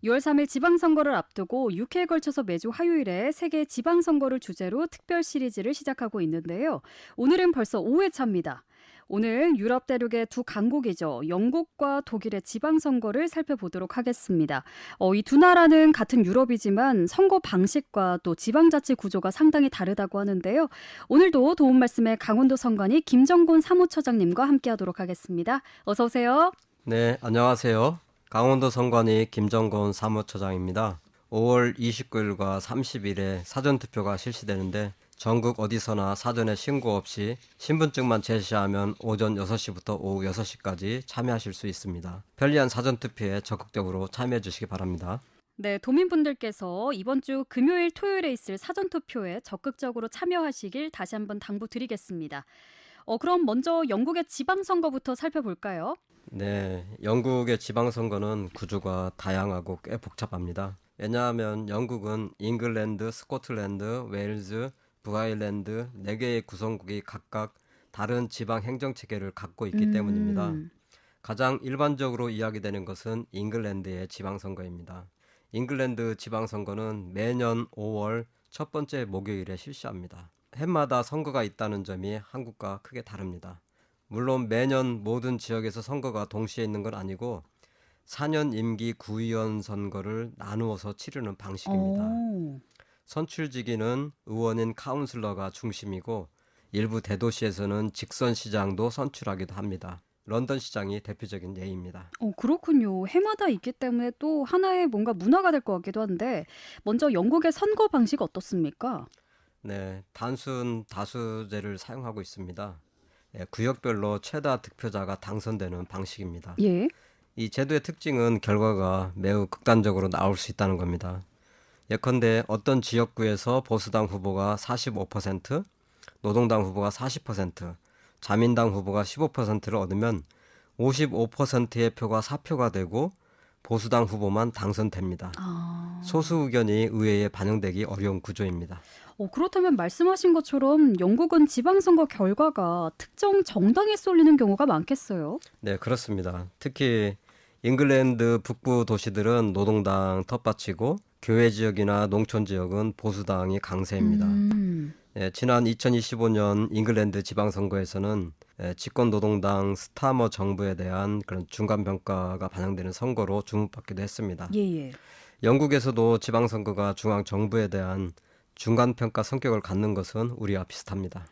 6월 3일 지방선거를 앞두고 6회에 걸쳐서 매주 화요일에 세계 지방선거를 주제로 특별 시리즈를 시작하고 있는데요. 오늘은 벌써 5회차입니다. 오늘 유럽 대륙의 두 강국이죠. 영국과 독일의 지방선거를 살펴보도록 하겠습니다. 이 두 나라는 같은 유럽이지만 선거 방식과 또 지방자치 구조가 상당히 다르다고 하는데요. 오늘도 도움 말씀에 강원도 선관위 김정곤 사무처장님과 함께하도록 하겠습니다. 어서 오세요. 네, 안녕하세요. 강원도 선관위 김정곤 사무처장입니다. 5월 29일과 30일에 사전투표가 실시되는데 전국 어디서나 사전에 신고 없이 신분증만 제시하면 오전 6시부터 오후 6시까지 참여하실 수 있습니다. 편리한 사전투표에 적극적으로 참여해 주시기 바랍니다. 네, 도민분들께서 이번 주 금요일, 토요일에 있을 사전투표에 적극적으로 참여하시길 다시 한번 당부드리겠습니다. 그럼 먼저 영국의 지방선거부터 살펴볼까요? 네, 영국의 지방선거는 구조가 다양하고 꽤 복잡합니다. 왜냐하면 영국은 잉글랜드, 스코틀랜드, 웨일즈, 북아일랜드 4개의 구성국이 각각 다른 지방 행정체계를 갖고 있기 때문입니다. 가장 일반적으로 이야기되는 것은 잉글랜드의 지방선거입니다. 잉글랜드 지방선거는 매년 5월 첫 번째 목요일에 실시합니다. 해마다 선거가 있다는 점이 한국과 크게 다릅니다. 물론 매년 모든 지역에서 선거가 동시에 있는 건 아니고 4년 임기 구의원 선거를 나누어서 치르는 방식입니다. 선출직위는 의원인 카운슬러가 중심이고 일부 대도시에서는 직선 시장도 선출하기도 합니다. 런던 시장이 대표적인 예입니다. 그렇군요. 해마다 있기 때문에 또 하나의 뭔가 문화가 될 것 같기도 한데 먼저 영국의 선거 방식 어떻습니까? 네, 단순 다수제를 사용하고 있습니다. 구역별로 최다 득표자가 당선되는 방식입니다. 예. 이 제도의 특징은 결과가 매우 극단적으로 나올 수 있다는 겁니다. 예컨대 어떤 지역구에서 보수당 후보가 45%, 노동당 후보가 40%, 자민당 후보가 15%를 얻으면 55%의 표가 사표가 되고 보수당 후보만 당선됩니다. 소수 의견이 의회에 반영되기 어려운 구조입니다. 그렇다면 말씀하신 것처럼 영국은 지방선거 결과가 특정 정당에 쏠리는 경우가 많겠어요? 네, 그렇습니다. 특히 잉글랜드 북부 도시들은 노동당 텃밭이고 교외 지역이나 농촌 지역은 보수당이 강세입니다. 네, 지난 2025년 잉글랜드 지방선거에서는 집권 노동당 스타머 정부에 대한 그런 중간평가가 반영되는 선거로 주목받기도 했습니다. 예. 영국에서도 지방선거가 중앙정부에 대한 중간평가 성격을 갖는 것은 우리와 비슷합니다.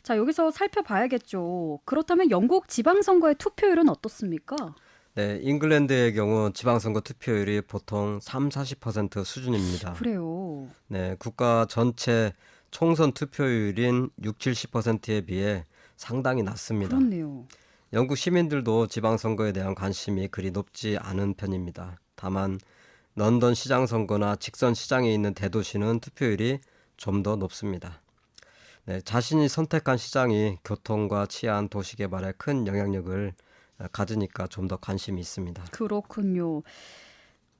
자, 여기서 살펴봐야겠죠. 그렇다면 영국 지방선거의 투표율은 어떻습니까? 네, 잉글랜드의 경우 지방선거 투표율이 보통 30-40% 수준입니다. 그래요. 네, 국가 전체 총선 투표율인 60-70%에 비해 상당히 낮습니다. 그렇네요. 영국 시민들도 지방선거에 대한 관심이 그리 높지 않은 편입니다. 다만 런던 시장 선거나 직선 시장에 있는 대도시는 투표율이 좀 더 높습니다. 네, 자신이 선택한 시장이 교통과 치안, 도시개발에 큰 영향력을 가지니까 좀 더 관심이 있습니다. 그렇군요.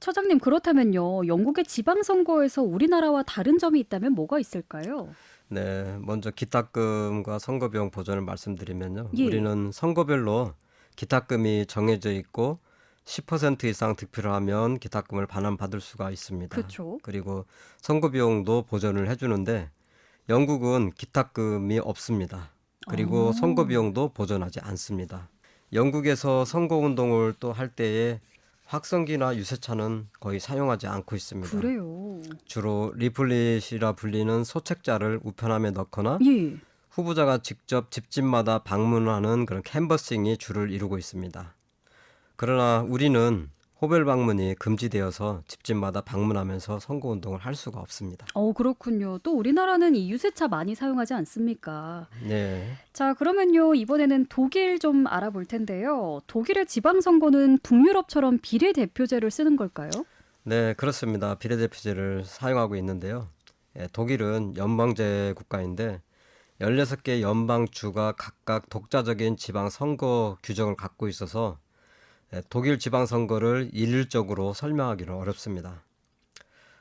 처장님, 그렇다면요. 영국의 지방선거에서 우리나라와 다른 점이 있다면 뭐가 있을까요? 네, 먼저 기탁금과 선거비용 보전을 말씀드리면요. 예. 우리는 선거별로 기탁금이 정해져 있고 10% 이상 득표를 하면 기탁금을 반환받을 수가 있습니다. 그렇죠. 그리고 선거비용도 보전을 해주는데 영국은 기탁금이 없습니다. 그리고 선거비용도 보전하지 않습니다. 영국에서 선거운동을 또 할 때에 확성기나 유세차는 거의 사용하지 않고 있습니다. 그래요. 주로 리플릿이라 불리는 소책자를 우편함에 넣거나 예. 후보자가 직접 집집마다 방문하는 그런 캔버싱이 주를 이루고 있습니다. 그러나 우리는 호별 방문이 금지되어서 집집마다 방문하면서 선거운동을 할 수가 없습니다. 그렇군요. 또 우리나라는 이 유세차 많이 사용하지 않습니까? 네, 자, 그러면요. 이번에는 독일 좀 알아볼 텐데요. 독일의 지방선거는 북유럽처럼 비례대표제를 쓰는 걸까요? 네, 그렇습니다. 비례대표제를 사용하고 있는데요. 독일은 연방제 국가인데 16개 연방주가 각각 독자적인 지방 선거 규정을 갖고 있어서 독일 지방선거를 일률적으로 설명하기는 어렵습니다.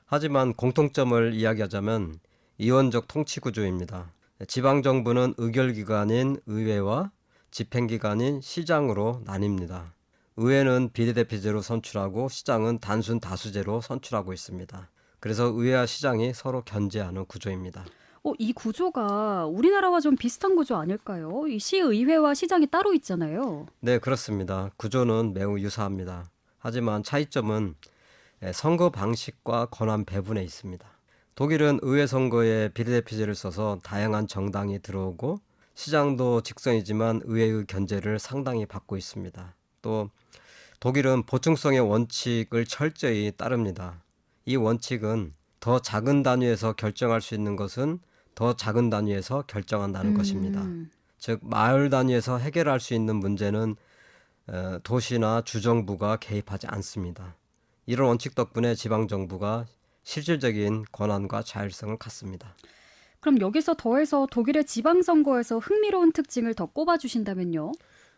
하지만 공통점을 이야기하자면 이원적 통치구조입니다. 지방정부는 의결기관인 의회와 집행기관인 시장으로 나뉩니다. 의회는 비례대표제로 선출하고 시장은 단순 다수제로 선출하고 있습니다. 그래서 의회와 시장이 서로 견제하는 구조입니다. 이 구조가 우리나라와 좀 비슷한 구조 아닐까요? 이 시의회와 시장이 따로 있잖아요. 네, 그렇습니다. 구조는 매우 유사합니다. 하지만 차이점은 선거 방식과 권한 배분에 있습니다. 독일은 의회 선거에 비례대표제를 써서 다양한 정당이 들어오고 시장도 직선이지만 의회의 견제를 상당히 받고 있습니다. 또 독일은 보충성의 원칙을 철저히 따릅니다. 이 원칙은 더 작은 단위에서 결정할 수 있는 것은 더 작은 단위에서 결정한다는 것입니다. 즉 마을 단위에서 해결할 수 있는 문제는 도시나 주정부가 개입하지 않습니다. 이런 원칙 덕분에 지방정부가 실질적인 권한과 자율성을 갖습니다. 그럼 여기서 더해서 독일의 지방선거에서 흥미로운 특징을 더 꼽아주신다면요?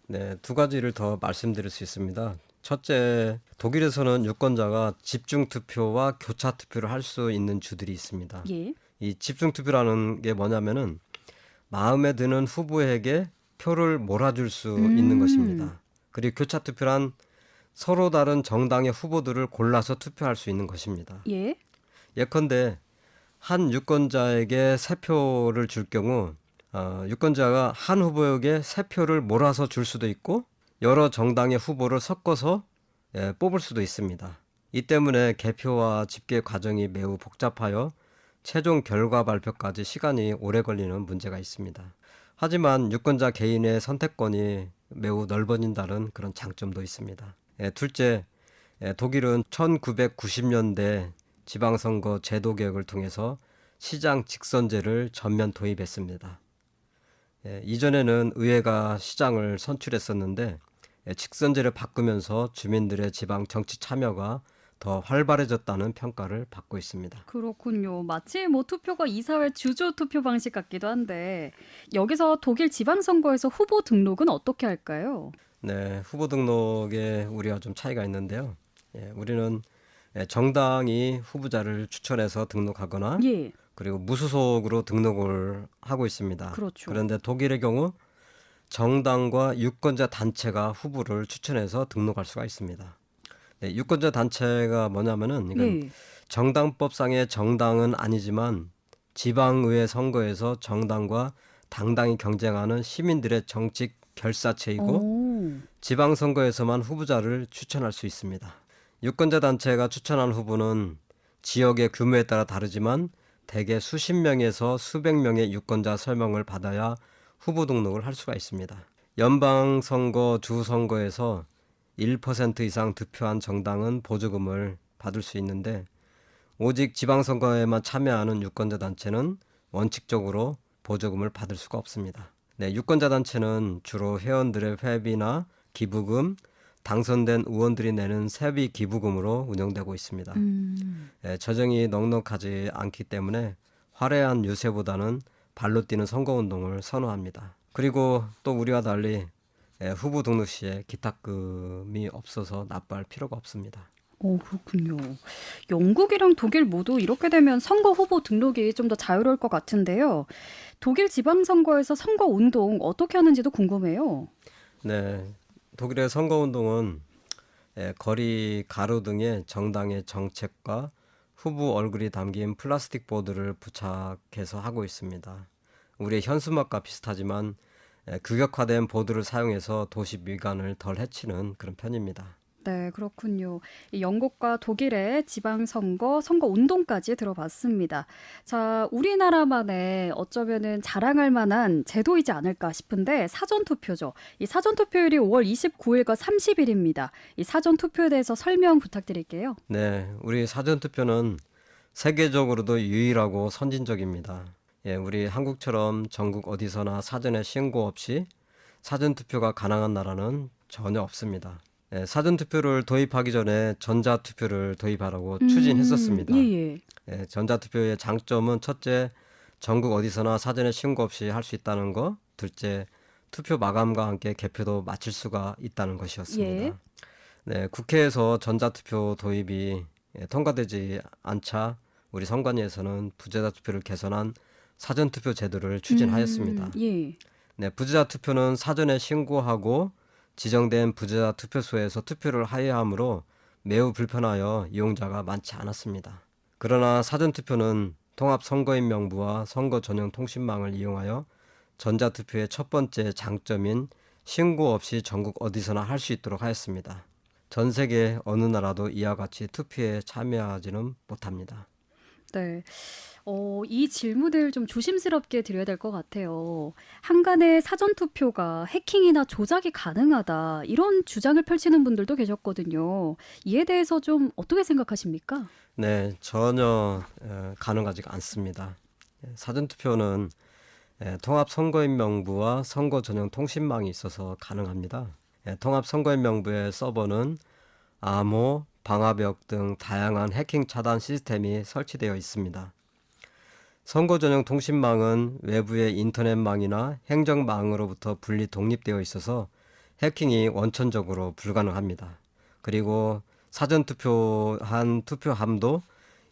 네, 두 가지를 더 말씀드릴 수 있습니다. 첫째, 독일에서는 유권자가 집중 투표와 교차 투표를 할 수 있는 주들이 있습니다. 예. 이 집중 투표라는 게 뭐냐면은 마음에 드는 후보에게 표를 몰아줄 수 있는 것입니다. 그리고 교차 투표란 서로 다른 정당의 후보들을 골라서 투표할 수 있는 것입니다. 예. 예컨대 한 유권자에게 세 표를 줄 경우 유권자가 한 후보에게 세 표를 몰아서 줄 수도 있고 여러 정당의 후보를 섞어서 뽑을 수도 있습니다. 이 때문에 개표와 집계 과정이 매우 복잡하여 최종 결과 발표까지 시간이 오래 걸리는 문제가 있습니다. 하지만 유권자 개인의 선택권이 매우 넓어진다는 그런 장점도 있습니다. 둘째, 독일은 1990년대 지방선거 제도 개혁을 통해서 시장 직선제를 전면 도입했습니다. 이전에는 의회가 시장을 선출했었는데 직선제를 바꾸면서 주민들의 지방 정치 참여가 더 활발해졌다는 평가를 받고 있습니다. 그렇군요. 마치 투표가 이사회 주조 투표 방식 같기도 한데 여기서 독일 지방선거에서 후보 등록은 어떻게 할까요? 네, 후보 등록에 우리가 좀 차이가 있는데요. 우리는 정당이 후보자를 추천해서 등록하거나 예. 그리고 무소속으로 등록을 하고 있습니다. 그렇죠. 그런데 독일의 경우 정당과 유권자 단체가 후보를 추천해서 등록할 수가 있습니다. 네, 유권자 단체가 뭐냐면은 이건 네. 정당법상의 정당은 아니지만 지방의회 선거에서 정당과 당당이 경쟁하는 시민들의 정직 결사체이고 오. 지방선거에서만 후보자를 추천할 수 있습니다. 유권자 단체가 추천한 후보는 지역의 규모에 따라 다르지만 대개 수십 명에서 수백 명의 유권자 설명을 받아야 후보 등록을 할 수가 있습니다. 연방선거, 주선거에서 1% 이상 득표한 정당은 보조금을 받을 수 있는데 오직 지방선거에만 참여하는 유권자 단체는 원칙적으로 보조금을 받을 수가 없습니다. 네, 유권자 단체는 주로 회원들의 회비나 기부금, 당선된 의원들이 내는 세비 기부금으로 운영되고 있습니다. 재정이 넉넉하지 않기 때문에 화려한 유세보다는 발로 뛰는 선거운동을 선호합니다. 그리고 또 우리와 달리 후보 등록 시에 기탁금이 없어서 납부할 필요가 없습니다. 그렇군요. 영국이랑 독일 모두 이렇게 되면 선거 후보 등록이 좀 더 자유로울 것 같은데요. 독일 지방선거에서 선거 운동 어떻게 하는지도 궁금해요. 네, 독일의 선거운동은 거리 가로등에 정당의 정책과 후보 얼굴이 담긴 플라스틱 보드를 부착해서 하고 있습니다. 우리의 현수막과 비슷하지만 규격화된 보드를 사용해서 도시 미관을 덜 해치는 그런 편입니다. 네, 그렇군요. 이 영국과 독일의 지방선거, 선거운동까지 들어봤습니다. 자, 우리나라만의 어쩌면은 자랑할 만한 제도이지 않을까 싶은데 사전투표죠. 이 사전투표율이 5월 29일과 30일입니다. 이 사전투표에 대해서 설명 부탁드릴게요. 네, 우리 사전투표는 세계적으로도 유일하고 선진적입니다. 우리 한국처럼 전국 어디서나 사전에 신고 없이 사전투표가 가능한 나라는 전혀 없습니다. 사전투표를 도입하기 전에 전자투표를 도입하라고 추진했었습니다. 예. 전자투표의 장점은 첫째, 전국 어디서나 사전에 신고 없이 할 수 있다는 거. 둘째, 투표 마감과 함께 개표도 마칠 수가 있다는 것이었습니다. 예. 네, 국회에서 전자투표 도입이 통과되지 않자 우리 선관위에서는 부재자 투표를 개선한 사전투표 제도를 추진하였습니다. 예. 네, 부재자 투표는 사전에 신고하고 지정된 부재자 투표소에서 투표를 하여야 하므로 매우 불편하여 이용자가 많지 않았습니다. 그러나 사전투표는 통합선거인 명부와 선거 전용 통신망을 이용하여 전자투표의 첫 번째 장점인 신고 없이 전국 어디서나 할 수 있도록 하였습니다. 전 세계 어느 나라도 이와 같이 투표에 참여하지는 못합니다. 네. 이 질문을 좀 조심스럽게 드려야 될 것 같아요. 한간에 사전투표가 해킹이나 조작이 가능하다, 이런 주장을 펼치는 분들도 계셨거든요. 이에 대해서 좀 어떻게 생각하십니까? 네, 전혀 가능하지가 않습니다. 사전투표는 통합선거인 명부와 선거 전용 통신망이 있어서 가능합니다. 통합선거인 명부의 서버는 암호, 방화벽 등 다양한 해킹 차단 시스템이 설치되어 있습니다. 선거 전용 통신망은 외부의 인터넷망이나 행정망으로부터 분리 독립되어 있어서 해킹이 원천적으로 불가능합니다. 그리고 사전투표한 투표함도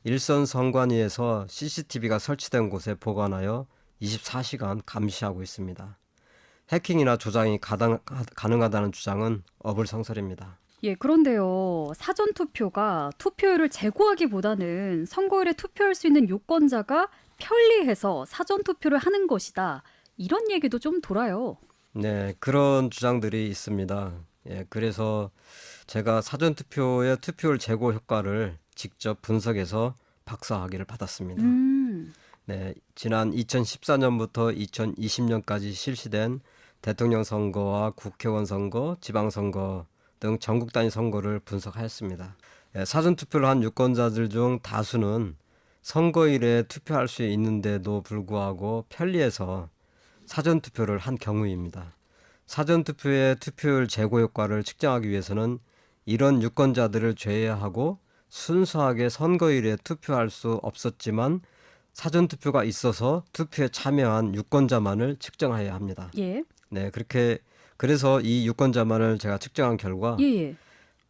일선 선관위에서 CCTV가 설치된 곳에 보관하여 24시간 감시하고 있습니다. 해킹이나 조작이 가능하다는 주장은 어불성설입니다. 예, 그런데요. 사전투표가 투표율을 제고하기보다는 선거일에 투표할 수 있는 유권자가 편리해서 사전투표를 하는 것이다, 이런 얘기도 좀 돌아요. 네, 그런 주장들이 있습니다. 그래서 제가 사전투표의 투표율 제고 효과를 직접 분석해서 박사학위를 받았습니다. 네, 지난 2014년부터 2020년까지 실시된 대통령 선거와 국회의원 선거, 지방선거 등 전국 단위 선거를 분석하였습니다. 사전투표를 한 유권자들 중 다수는 선거일에 투표할 수 있는데도 불구하고 편리해서 사전투표를 한 경우입니다. 사전투표의 투표율 제고 효과를 측정하기 위해서는 이런 유권자들을 제외하고 순수하게 선거일에 투표할 수 없었지만 사전투표가 있어서 투표에 참여한 유권자만을 측정해야 합니다. 예. 네, 그래서 이 유권자만을 제가 측정한 결과 예, 예.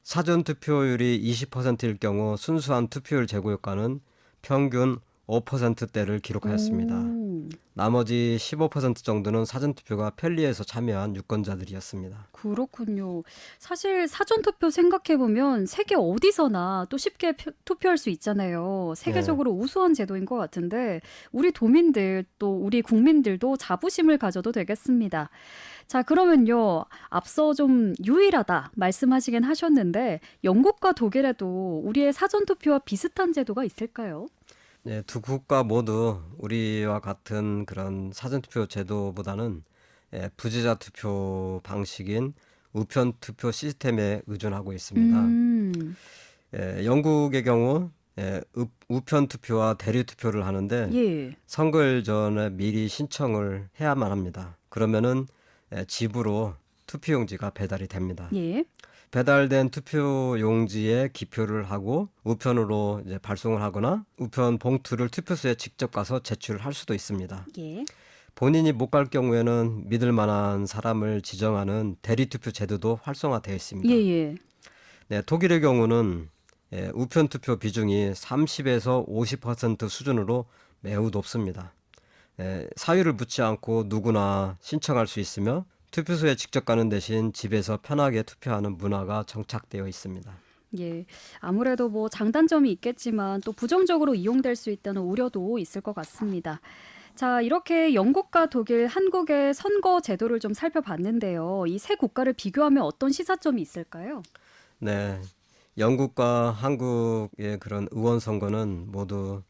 사전투표율이 20%일 경우 순수한 투표율 제고 효과는 평균 5%대를 기록하였습니다. 오, 나머지 15% 정도는 사전투표가 편리해서 참여한 유권자들이었습니다. 그렇군요. 사실 사전투표 생각해보면 세계 어디서나 또 쉽게 투표할 수 있잖아요. 세계적으로 우수한 제도인 것 같은데 우리 도민들 또 우리 국민들도 자부심을 가져도 되겠습니다. 자, 그러면요. 앞서 좀 유일하다 말씀하시긴 하셨는데 영국과 독일에도 우리의 사전투표와 비슷한 제도가 있을까요? 네, 두 국가 모두 우리와 같은 그런 사전투표 제도보다는 부재자 투표 방식인 우편 투표 시스템에 의존하고 있습니다. 음, 영국의 경우 우편 투표와 대리 투표를 하는데 예. 선거일 전에 미리 신청을 해야만 합니다. 그러면은 집으로 투표용지가 배달이 됩니다. 예. 배달된 투표용지에 기표를 하고 우편으로 이제 발송을 하거나 우편 봉투를 투표소에 직접 가서 제출을 할 수도 있습니다. 예. 본인이 못 갈 경우에는 믿을 만한 사람을 지정하는 대리 투표 제도도 활성화되어 있습니다. 예, 예. 네, 독일의 경우는 우편 투표 비중이 30에서 50% 수준으로 매우 높습니다. 사유를 묻지 않고 누구나 신청할 수 있으며 투표소에 직접 가는 대신 집에서 편하게 투표하는 문화가 정착되어 있습니다. 예. 아무래도 뭐 장단점이 있겠지만 또 부정적으로 이용될 수 있다는 우려도 있을 것 같습니다. 자, 이렇게 영국과 독일, 한국의 선거 제도를 좀 살펴봤는데요. 이 세 국가를 비교하면 어떤 시사점이 있을까요? 네, 영국과 한국의 그런 의원 선거는 모두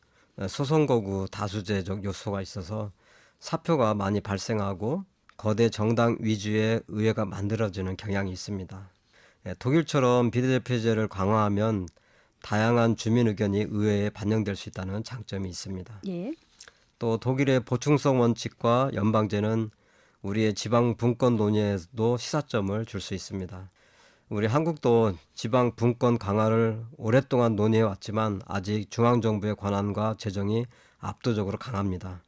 소선거구 다수제적 요소가 있어서 사표가 많이 발생하고 거대 정당 위주의 의회가 만들어지는 경향이 있습니다. 독일처럼 비례대표제를 강화하면 다양한 주민 의견이 의회에 반영될 수 있다는 장점이 있습니다. 예. 또 독일의 보충성 원칙과 연방제는 우리의 지방 분권 논의에도 시사점을 줄 수 있습니다. 우리 한국도 지방 분권 강화를 오랫동안 논의해 왔지만 아직 중앙정부의 권한과 재정이 압도적으로 강합니다.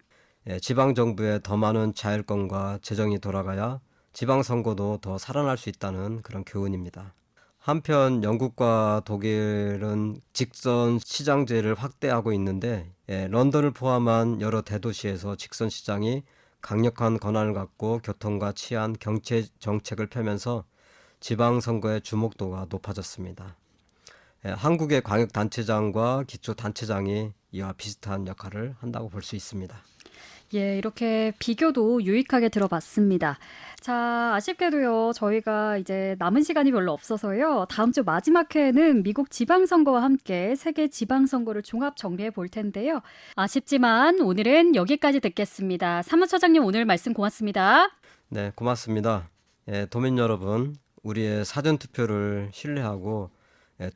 지방정부에 더 많은 자율권과 재정이 돌아가야 지방선거도 더 살아날 수 있다는 그런 교훈입니다. 한편 영국과 독일은 직선 시장제를 확대하고 있는데 런던을 포함한 여러 대도시에서 직선 시장이 강력한 권한을 갖고 교통과 치안, 경제 정책을 펴면서 지방선거의 주목도가 높아졌습니다. 한국의 광역단체장과 기초단체장이 이와 비슷한 역할을 한다고 볼 수 있습니다. 예, 이렇게 비교도 유익하게 들어봤습니다. 자, 아쉽게도요, 저희가 이제 남은 시간이 별로 없어서요, 다음 주 마지막 회에는 미국 지방선거와 함께 세계 지방선거를 종합 정리해 볼 텐데요. 아쉽지만 오늘은 여기까지 듣겠습니다. 사무처장님 오늘 말씀 고맙습니다. 네, 고맙습니다. 도민 여러분, 우리의 사전투표를 신뢰하고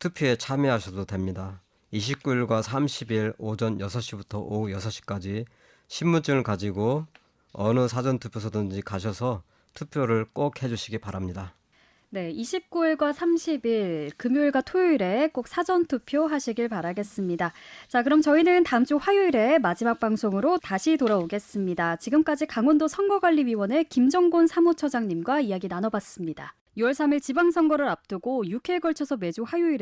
투표에 참여하셔도 됩니다. 29일과 30일 오전 6시부터 오후 6시까지 신분증을 가지고 어느 사전투표소든지 가셔서 투표를 꼭 해주시기 바랍니다. 네, 29일과 30일 금요일과 토요일에 꼭 사전투표 하시길 바라겠습니다. 자, 그럼 저희는 다음 주 화요일에 마지막 방송으로 다시 돌아오겠습니다. 지금까지 강원도 선거관리위원회 김정곤 사무처장님과 이야기 나눠봤습니다. 6월 3일 지방선거를 앞두고 6회에 걸쳐서 매주 화요일에